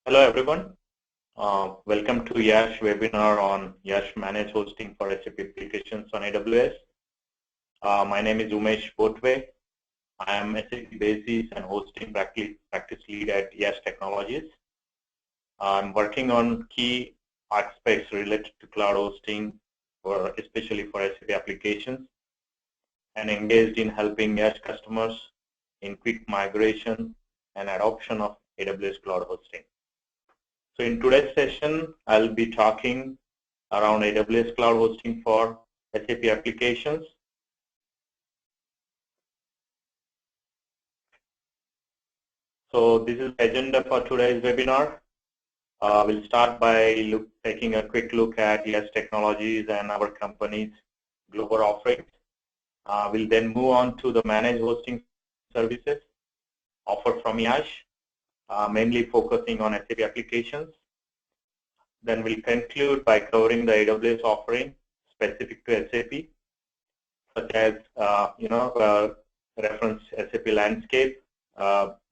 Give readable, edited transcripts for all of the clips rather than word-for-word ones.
Hello everyone. Welcome to YASH webinar on YASH Managed Hosting for SAP applications on AWS. My name is Umesh Botwe. I am SAP Basis and Hosting Practice Lead at YASH Technologies. I'm working on key aspects related to cloud hosting, especially for SAP applications, and engaged in helping YASH customers in quick migration and adoption of AWS cloud hosting. So in today's session, I'll be talking around AWS cloud hosting for SAP applications. So this is the agenda for today's webinar. We'll start by taking a quick look at YASH Technologies and our company's global offerings. We'll then move on to the managed hosting services offered from YASH. Mainly focusing on SAP applications. Then we'll conclude by covering the AWS offering specific to SAP, such as reference SAP landscape.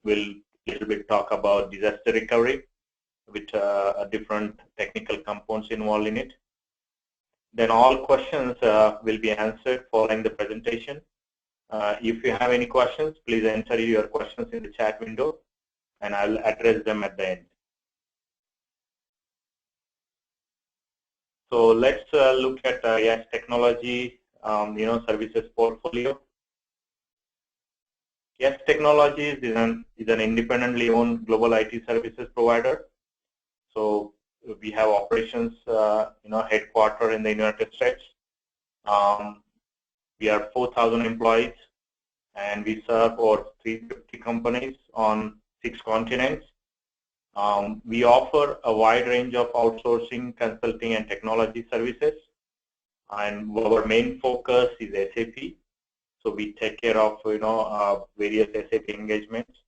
We'll little bit talk about disaster recovery with different technical components involved in it. Then all questions will be answered following the presentation. If you have any questions, please enter your questions in the chat window, and I'll address them at the end. So let's look at YASH Technology, services portfolio. YASH Technologies is an independently owned global IT services provider. So we have operations, headquartered in the United States. We are 4,000 employees, and we serve over 350 companies on 6 continents. We offer a wide range of outsourcing, consulting, and technology services. And our main focus is SAP. So we take care of various SAP engagements.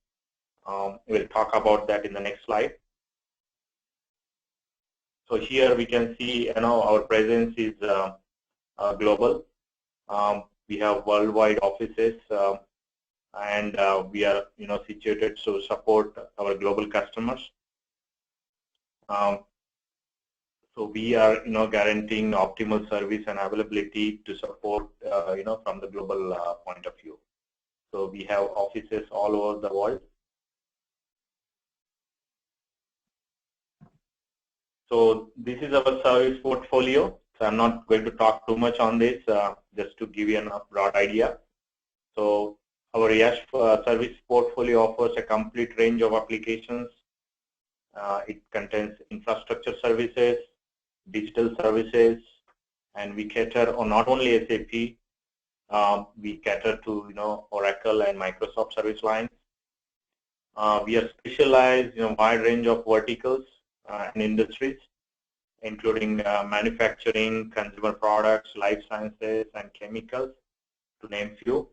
We'll talk about that in the next slide. So here we can see our presence is global. We have worldwide offices. And we are situated to support our global customers. So we are guaranteeing optimal service and availability to support from the global point of view. So we have offices all over the world. So this is our service portfolio. So I'm not going to talk too much on this, just to give you a broad idea. So our YASH service portfolio offers a complete range of applications. It contains infrastructure services, digital services, and we cater on not only SAP, we cater to Oracle and Microsoft service lines. We are specialized in a wide range of verticals and industries, including manufacturing, consumer products, life sciences, and chemicals, to name few.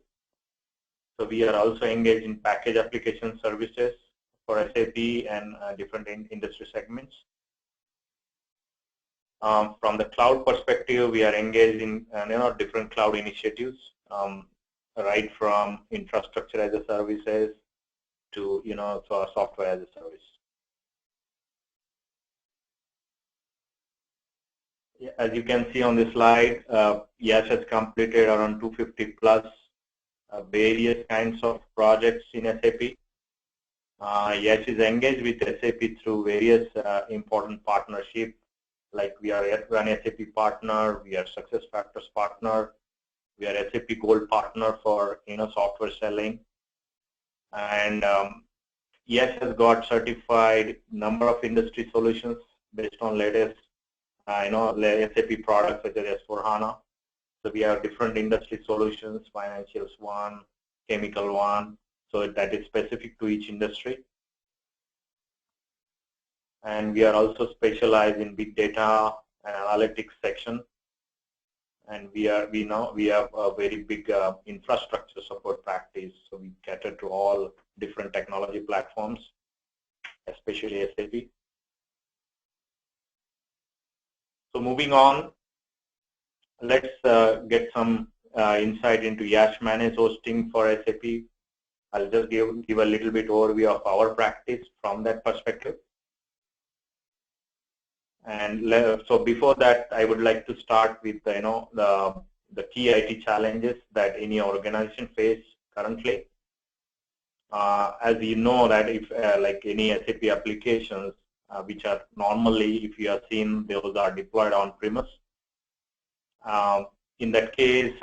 So we are also engaged in package application services for SAP and different industry segments. From the cloud perspective, we are engaged in different cloud initiatives, right from infrastructure as a services to software as a service. As you can see on this slide, YASH has completed around 250 plus various kinds of projects in SAP. YASH is engaged with SAP through various important partnerships, like we are an SAP partner, we are SuccessFactors partner, we are SAP Gold partner for software selling, and YASH has got certified number of industry solutions based on latest SAP products such as S4HANA. So we have different industry solutions, financials one, chemical one, so that is specific to each industry. And we are also specialized in big data and analytics section. And we have a very big infrastructure support practice, so we cater to all different technology platforms, especially SAP. So moving on, let's get some insight into YASH Managed Hosting for SAP. I'll just give a little bit overview of our practice from that perspective. And so before that, I would like to start with the key IT challenges that any organization face currently. As you know that if like any SAP applications, which are normally, if you have seen, those are deployed on premise. In that case,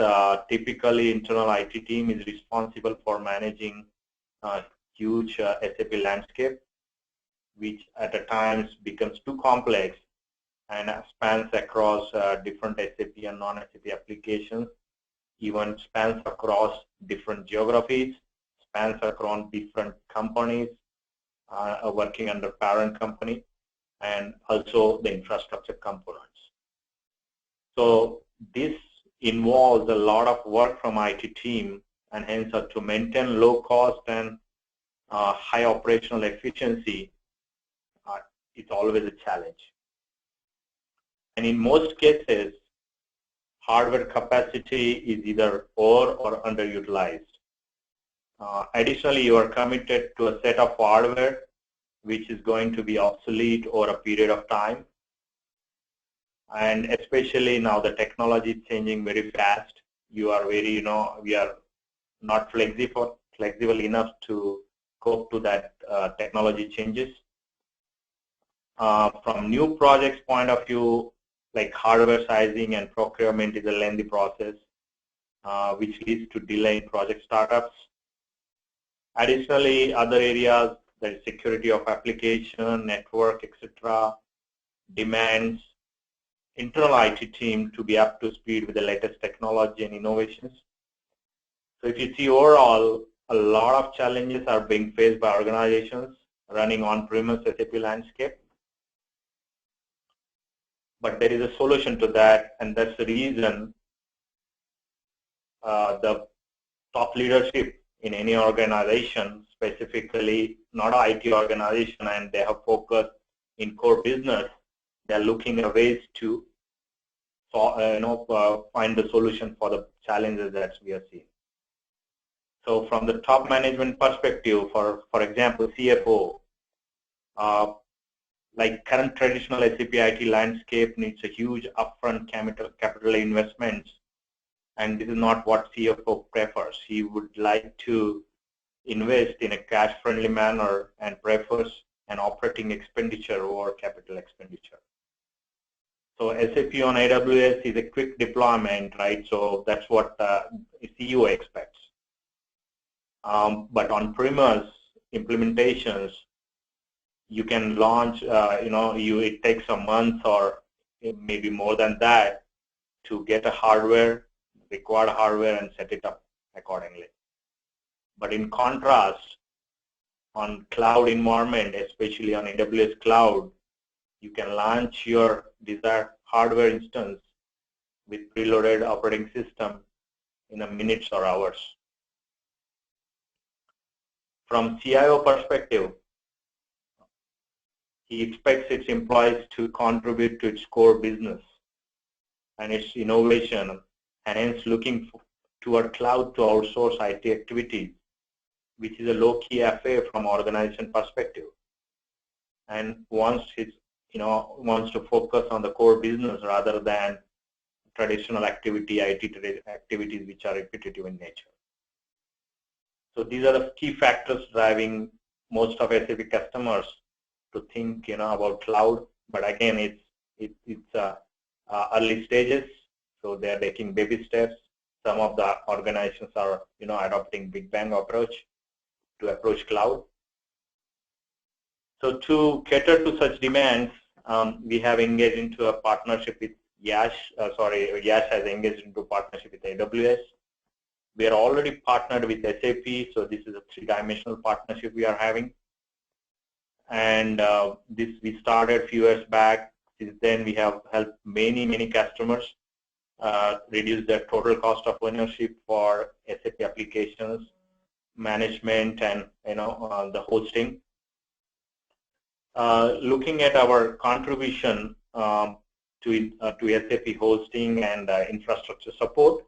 typically internal IT team is responsible for managing a huge SAP landscape, which at times becomes too complex and spans across different SAP and non-SAP applications, even spans across different geographies, spans across different companies working under parent company, and also the infrastructure components. So this involves a lot of work from IT team, and hence to maintain low cost and high operational efficiency, it's always a challenge. And in most cases, hardware capacity is either over or underutilized. Additionally, you are committed to a set of hardware which is going to be obsolete over a period of time. And especially now the technology is changing very fast. You are very, we are not flexible enough to cope to that technology changes. From new projects point of view, like hardware sizing and procurement is a lengthy process, which leads to delay in project startups. Additionally, other areas, the security of application, network, etc., demands internal IT team to be up to speed with the latest technology and innovations. So if you see overall, a lot of challenges are being faced by organizations running on-premise SAP landscape. But there is a solution to that, and that's the reason the top leadership in any organization, specifically not an IT organization, and they have focused in core business, they're looking at ways to find the solution for the challenges that we are seeing. So from the top management perspective, for example, CFO, like current traditional SAP IT landscape needs a huge upfront capital investments, and this is not what CFO prefers. He would like to invest in a cash-friendly manner and prefers an operating expenditure over capital expenditure. So SAP on AWS is a quick deployment, right? So that's what the CEO expects. But on-premise implementations, you can launch, it takes a month or maybe more than that to get a required hardware and set it up accordingly. But in contrast, on cloud environment, especially on AWS cloud, you can launch your desired hardware instance with preloaded operating system in minutes or hours. From CIO perspective, he expects its employees to contribute to its core business and its innovation, and hence looking toward cloud to outsource IT activities, which is a low-key affair from organization perspective. And wants to focus on the core business rather than traditional IT activities which are repetitive in nature. So these are the key factors driving most of SAP customers to think about cloud. But again, it's early stages, so they are taking baby steps. Some of the organizations are adopting big bang approach to approach cloud. So to cater to such demands, we have engaged into a partnership with YASH. YASH has engaged into a partnership with AWS. We are already partnered with SAP, so this is a three-dimensional partnership we are having. And this we started a few years back. Since then, we have helped many customers reduce their total cost of ownership for SAP applications management and the hosting. Looking at our contribution to SAP hosting and infrastructure support,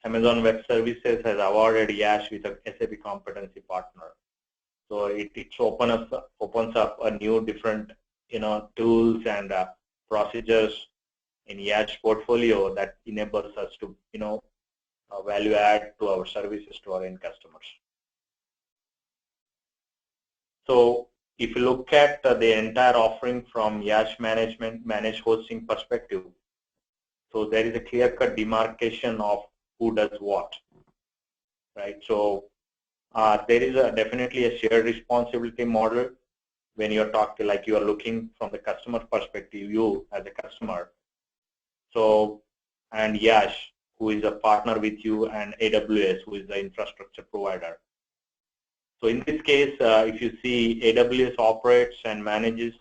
Amazon Web Services has awarded YASH with a SAP competency partner. So it opens up a new different tools and procedures in YASH portfolio that enables us to value add to our services to our end customers. So if you look at the entire offering from YASH managed hosting perspective, so there is a clear-cut demarcation of who does what, right? So there is definitely a shared responsibility model when you're talking, like you are looking from the customer perspective, you as a customer. So, and YASH, who is a partner with you, and AWS, who is the infrastructure provider. So in this case, if you see, AWS operates and manages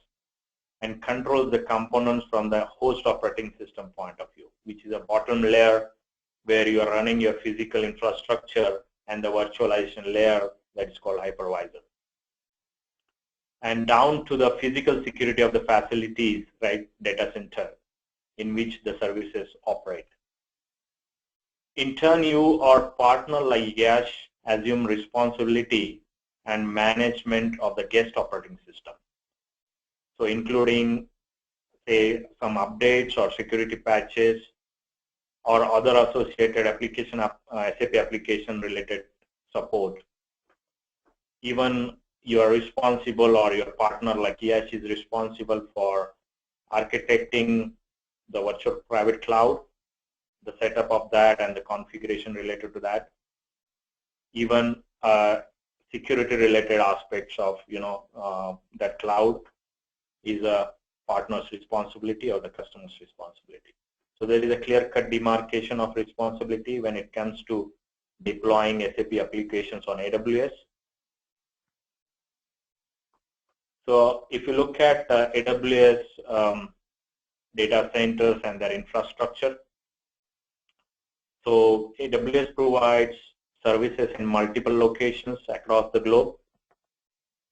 and controls the components from the host operating system point of view, which is a bottom layer where you are running your physical infrastructure, and the virtualization layer that is called hypervisor. And down to the physical security of the facilities, right, data center in which the services operate. In turn, you or partner like YASH assume responsibility and management of the guest operating system. So including, say, some updates or security patches or other associated application, SAP application related support. Even you are responsible, or your partner like YASH is responsible for architecting the virtual private cloud, the setup of that and the configuration related to that. Even security related aspects of that cloud is a partner's responsibility or the customer's responsibility. So there is a clear-cut demarcation of responsibility when it comes to deploying SAP applications on AWS. So if you look at AWS data centers and their infrastructure, so AWS provides services in multiple locations across the globe.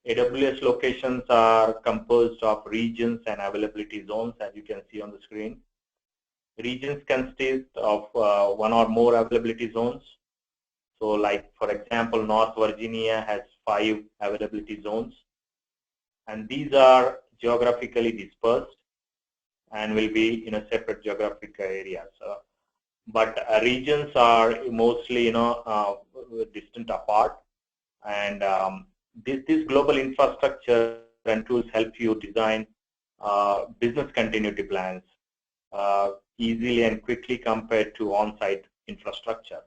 AWS locations are composed of regions and availability zones, as you can see on the screen. Regions consist of one or more availability zones. So like, for example, North Virginia has 5 availability zones. And these are geographically dispersed and will be in a separate geographic areas. But regions are mostly, distant apart. And this global infrastructure and tools help you design business continuity plans easily and quickly compared to on-site infrastructure.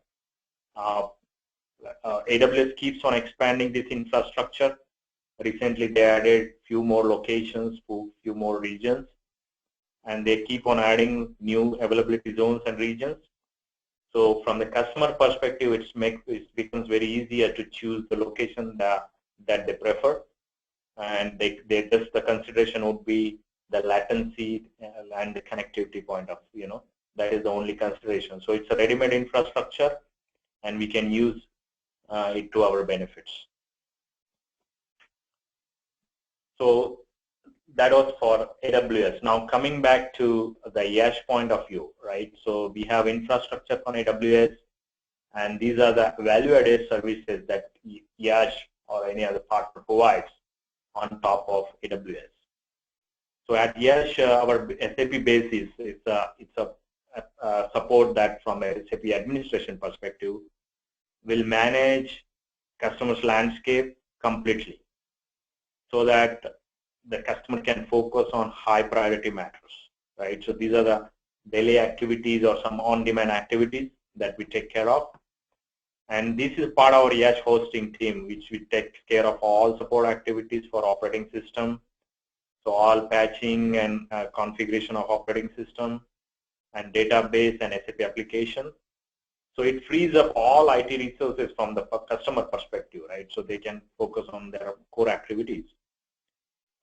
AWS keeps on expanding this infrastructure. Recently, they added few more locations, few more regions, and they keep on adding new availability zones and regions. So from the customer perspective, it becomes very easier to choose the location that they prefer, and the consideration would be the latency and the connectivity point of that is the only consideration. So it's a ready-made infrastructure, and we can use it to our benefits. So that was for AWS. Now coming back to the YASH point of view, right? So we have infrastructure on AWS, and these are the value-added services that YASH or any other partner provides on top of AWS. So at YASH, our SAP basis, it's a support that from a SAP administration perspective will manage customers' landscape completely, so that the customer can focus on high priority matters, right? So these are the daily activities or some on-demand activities that we take care of. And this is part of our YASH hosting team, which we take care of all support activities for operating system. So all patching and configuration of operating system and database and SAP application. So it frees up all IT resources from the customer perspective, right? So they can focus on their core activities.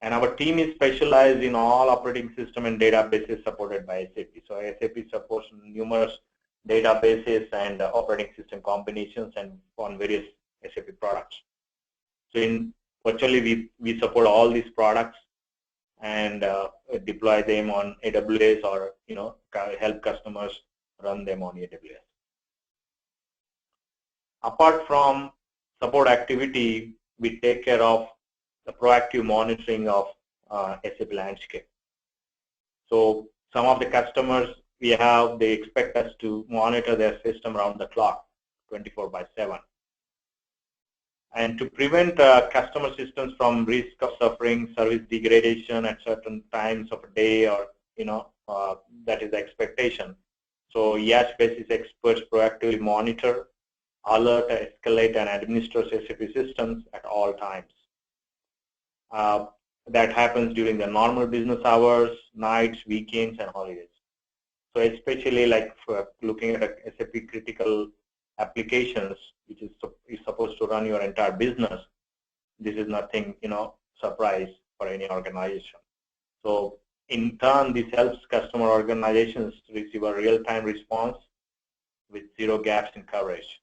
And our team is specialized in all operating system and databases supported by SAP. So SAP supports numerous databases and operating system combinations and on various SAP products. So virtually we support all these products and deploy them on AWS or help customers run them on AWS. Apart from support activity, we take care of the proactive monitoring of SAP landscape. So some of the customers we have, they expect us to monitor their system around the clock, 24/7. And to prevent customer systems from risk of suffering service degradation at certain times of a day, or that is the expectation. So YASH basis experts proactively monitor, alert, escalate, and administer SAP systems at all times. That happens during the normal business hours, nights, weekends, and holidays. So especially like for looking at SAP critical applications, which is supposed to run your entire business, this is nothing, surprise for any organization. So in turn, this helps customer organizations receive a real-time response with zero gaps in coverage,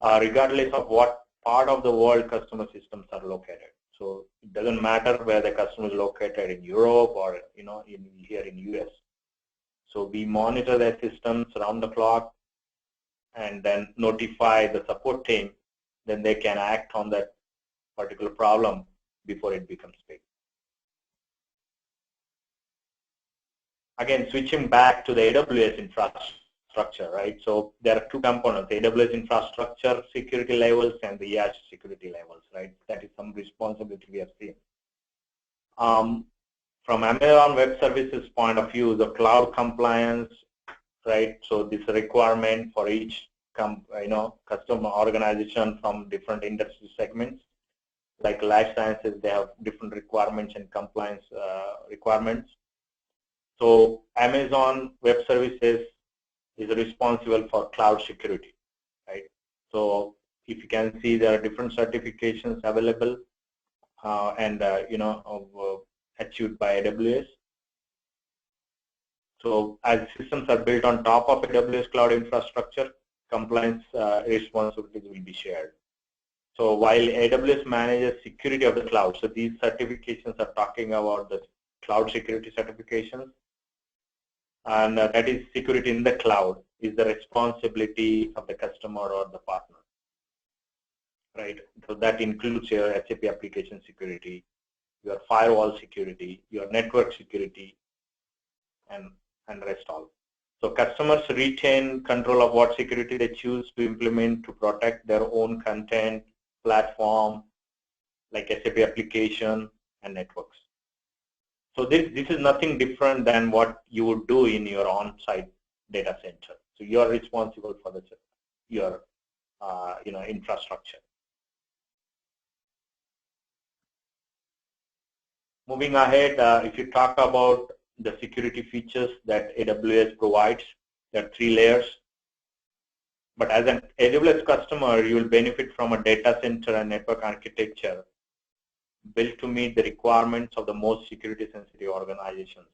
regardless of what part of the world customer systems are located. So it doesn't matter where the customer is located, in Europe or here in US. So we monitor their systems around the clock and then notify the support team. Then they can act on that particular problem before it becomes big. Again, switching back to the AWS infrastructure, right? So there are two components: AWS infrastructure security levels and the YASH security levels, right? That is some responsibility we have seen. From Amazon Web Services point of view, the cloud compliance, right? So this requirement for each customer organization from different industry segments. Like life sciences, they have different requirements and compliance requirements. So Amazon Web Services is responsible for cloud security, right? So if you can see, there are different certifications available and achieved by AWS. So as systems are built on top of AWS cloud infrastructure, compliance responsibilities will be shared. So while AWS manages security of the cloud, so these certifications are talking about the cloud security certifications, and that is security in the cloud is the responsibility of the customer or the partner, right? So that includes your SAP application security, your firewall security, your network security, and rest all. So customers retain control of what security they choose to implement to protect their own content, platform, like SAP application and networks. So this is nothing different than what you would do in your on-site data center. So you are responsible for your infrastructure. Moving ahead, if you talk about the security features that AWS provides, there are 3 layers. But as an AWS customer, you will benefit from a data center and network architecture built to meet the requirements of the most security-sensitive organizations.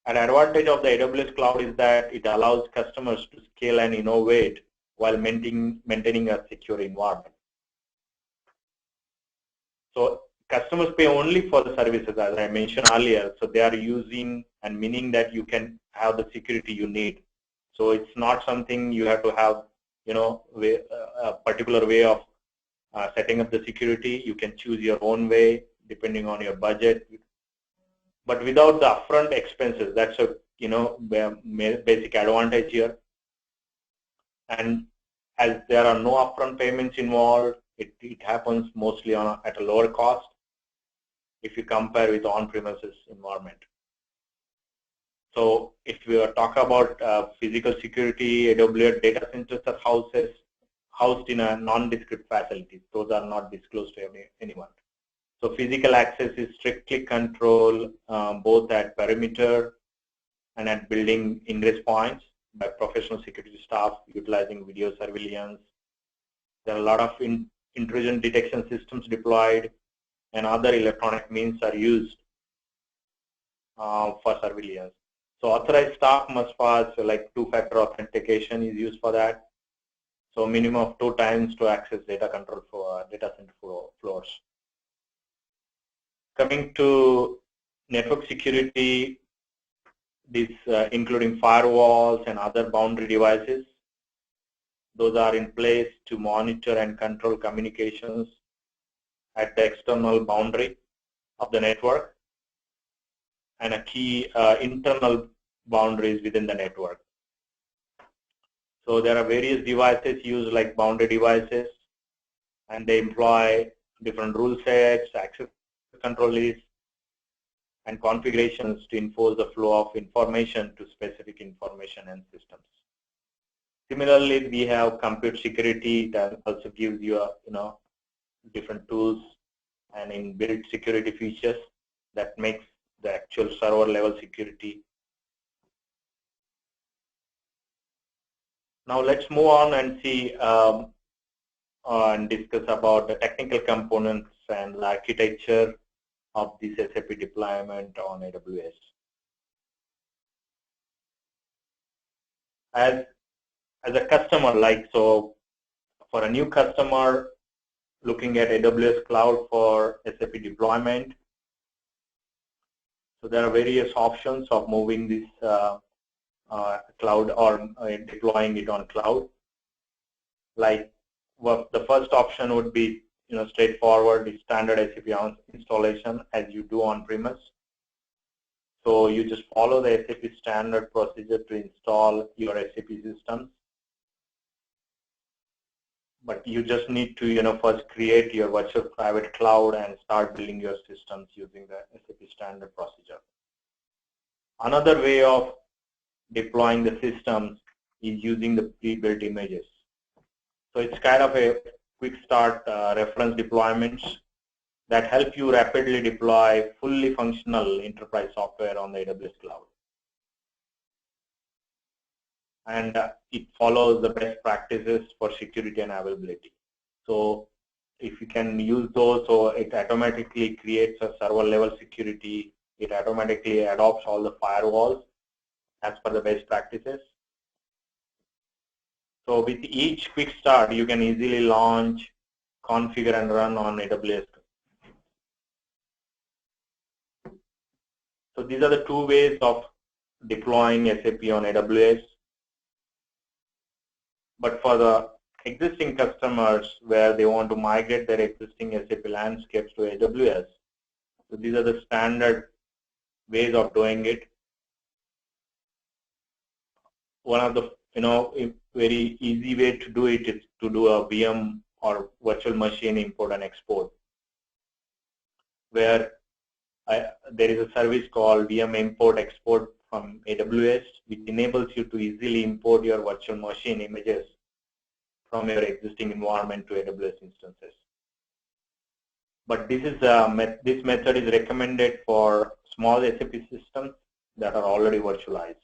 An advantage of the AWS cloud is that it allows customers to scale and innovate while maintaining a secure environment. So customers pay only for the services, as I mentioned earlier. So they are using, and meaning that you can have the security you need. So it's not something you have to have, a particular way of setting up the security. You can choose your own way depending on your budget, but without the upfront expenses. That's a basic advantage here. And as there are no upfront payments involved, it happens mostly at a lower cost if you compare with on-premises environment. So if we are talking about physical security, AWS data centers are housed in a non-discrete facilities. Those are not disclosed to anyone. So physical access is strictly controlled both at perimeter and at building ingress points by professional security staff utilizing video surveillance. There are a lot of intrusion detection systems deployed, and other electronic means are used for surveillance. So authorized staff must pass, like 2-factor authentication is used for that. So minimum of 2 times to access data control for data center floors. Coming to network security, this including firewalls and other boundary devices. Those are in place to monitor and control communications at the external boundary. of the network and a key internal boundaries within the network. So there are various devices used like boundary devices, and they employ different rule sets, access control lists, and configurations to enforce the flow of information to specific information and systems. Similarly, we have compute security that also gives you different tools and inbuilt security features that makes the actual server level security. Now let's move on and see and discuss about the technical components and the architecture of this SAP deployment on AWS. As a customer, so for a new customer looking at AWS Cloud for SAP deployment, so there are various options of moving this cloud or deploying it on cloud. Like the first option would be straightforward, the standard SAP installation as you do on premise. So you just follow the SAP standard procedure to install your SAP systems. But you just need to first create your virtual private cloud and start building your systems using the SAP standard procedure. Another way of deploying the systems is using the pre-built images. So it's kind of a quick start reference deployments that help you rapidly deploy fully functional enterprise software on the AWS cloud. And it follows the best practices for security and availability. So if you can use those, so it automatically creates a server level security, it automatically adopts all the firewalls as per the best practices. So with each quick start, you can easily launch, configure, and run on AWS. So these are the two ways of deploying SAP on AWS. But for the existing customers where they want to migrate their existing SAP landscapes to AWS, so these are the standard ways of doing it. One of the very easy way to do it is to do a VM or virtual machine import and export, where there is a service called VM import export from AWS, which enables you to easily import your virtual machine images from your existing environment to AWS instances. But this method is recommended for small SAP systems that are already virtualized.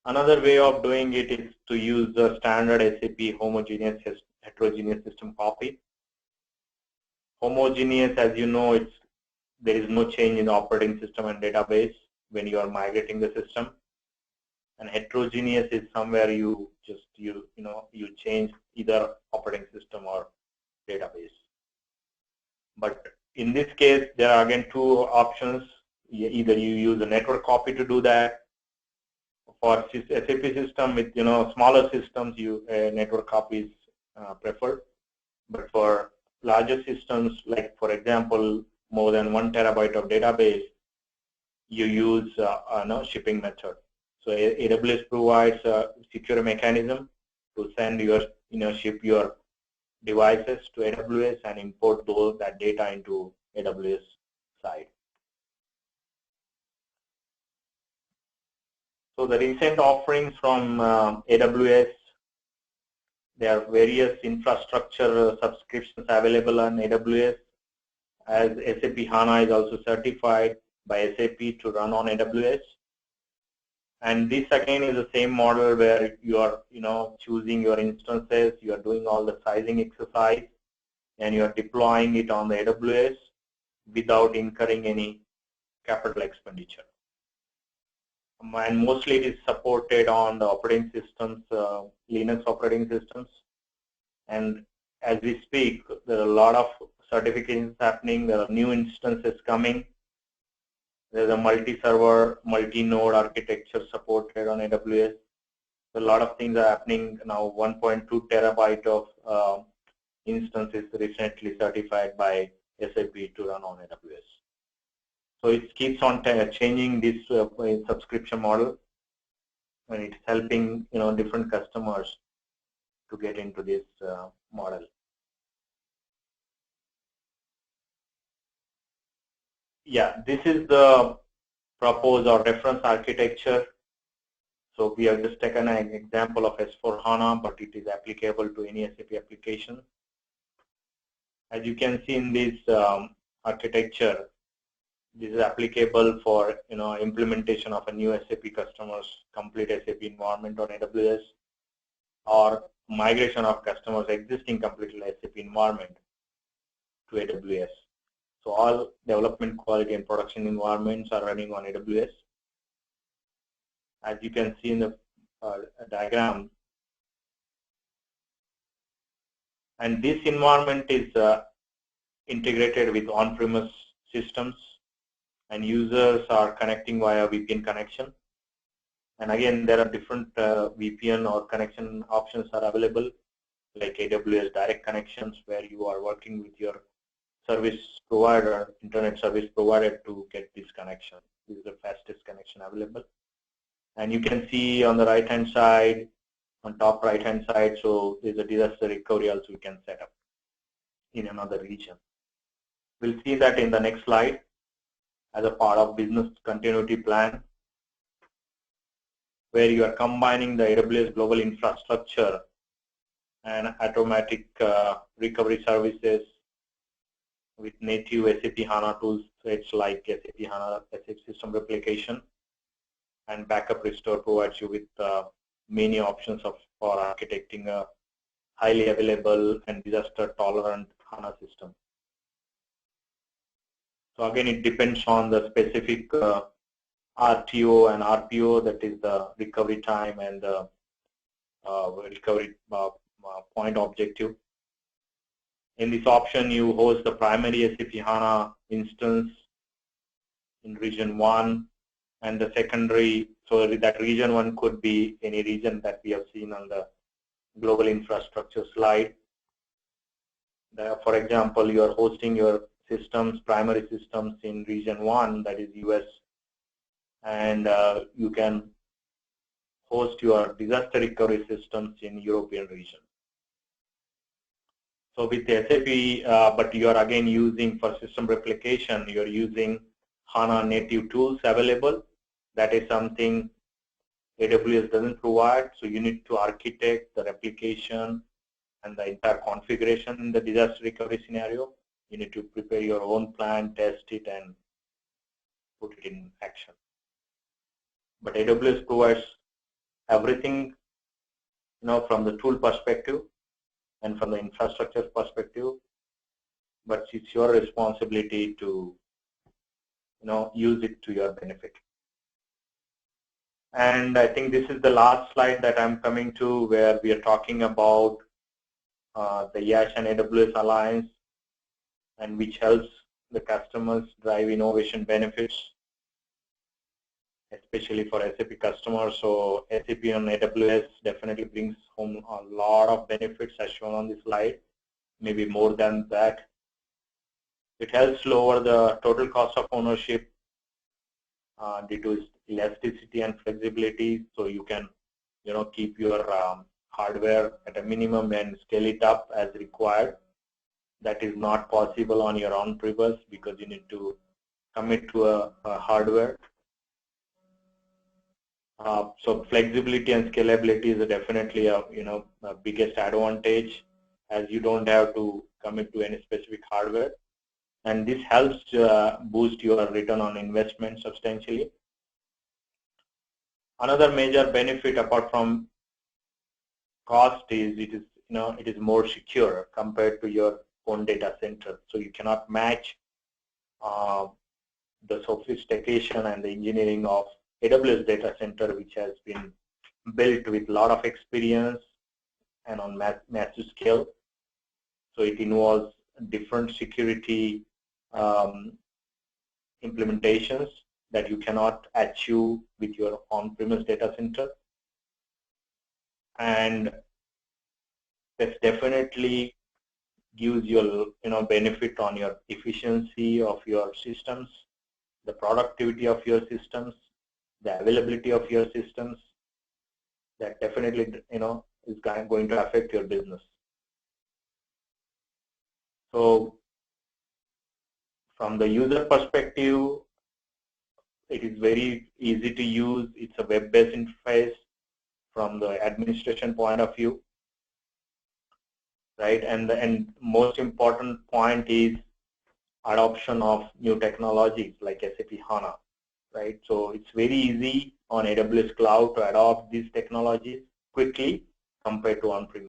Another way of doing it is to use the standard SAP homogeneous heterogeneous system copy. Homogeneous, as you know, there is no change in the operating system and database when you are migrating the system. And heterogeneous is somewhere you change either operating system or database. But in this case, there are again two options. Either you use a network copy to do that. For SAP system with smaller systems, network copy is preferred. But for larger systems, like for example, more than 1 terabyte of database, you use shipping method. So AWS provides a secure mechanism to send ship your devices to AWS and import that data into AWS side. So the recent offerings from AWS, there are various infrastructure subscriptions available on AWS, as SAP HANA is also certified by SAP to run on AWS. And this again is the same model where you are choosing your instances, you are doing all the sizing exercise, and you are deploying it on the AWS without incurring any capital expenditure. And mostly it is supported on the operating systems, Linux operating systems. And as we speak, there are a lot of certifications happening. There are new instances coming. There's a multi-server, multi-node architecture supported on AWS. So a lot of things are happening now. 1.2 terabyte of instances recently certified by SAP to run on AWS. So it keeps on changing this subscription model, and it's helping different customers to get into this model. Yeah, this is the proposed or reference architecture. So we have just taken an example of S/4HANA, but it is applicable to any SAP application. As you can see in this architecture, this is applicable for implementation of a new SAP customer's complete SAP environment on AWS, or migration of customers' existing complete SAP environment to AWS. So all development, quality, and production environments are running on AWS. As you can see in the diagram, and this environment is integrated with on-premise systems, and users are connecting via VPN connection. And again, there are different VPN or connection options are available, like AWS direct connections, where you are working with your service provider, internet service provider, to get this connection. This is the fastest connection available. And you can see on the right-hand side, on top right-hand side, so there's a disaster recovery also we can set up in another region. We'll see that in the next slide as a part of business continuity plan, where you are combining the AWS global infrastructure and automatic recovery services with native SAP HANA tools, sets like SAP HANA, SAP System Replication, and Backup Restore provides you with many options for architecting a highly available and disaster-tolerant HANA system. So again, it depends on the specific RTO and RPO, that is the recovery time and the recovery point objective. In this option, you host the primary SAP HANA instance in region 1, and the secondary, so that region 1 could be any region that we have seen on the global infrastructure slide. For example, you are hosting your systems, primary systems in region 1, that is US, and you can host your disaster recovery systems in European region. So with SAP, but you are again using for system replication, you are using HANA native tools available. That is something AWS doesn't provide, so you need to architect the replication and the entire configuration in the disaster recovery scenario. You need to prepare your own plan, test it, and put it in action. But AWS provides everything, from the tool perspective and from the infrastructure perspective, but it's your responsibility to, use it to your benefit. And I think this is the last slide that I'm coming to, where we are talking about the YASH and AWS alliance, and which helps the customers drive innovation benefits, especially for SAP customers. So SAP on AWS definitely brings home a lot of benefits as shown on this slide, maybe more than that. It helps lower the total cost of ownership due to elasticity and flexibility, so you can keep your hardware at a minimum and scale it up as required. That is not possible on your on-premise because you need to commit to a hardware. So flexibility and scalability is definitely a biggest advantage, as you don't have to commit to any specific hardware, and this helps boost your return on investment substantially. Another major benefit apart from cost is it is more secure compared to your own data center. So you cannot match the sophistication and the engineering of AWS data center, which has been built with a lot of experience and on massive scale. So it involves different security implementations that you cannot achieve with your on-premise data center. And that's definitely gives you benefit on your efficiency of your systems, the productivity of your systems, the availability of your systems. That definitely is going to affect your business. So from the user perspective, it is very easy to use. It's a web-based interface from the administration point of view, right? And most important point is adoption of new technologies like SAP HANA, right? So it's very easy on AWS Cloud to adopt these technologies quickly compared to on-premise.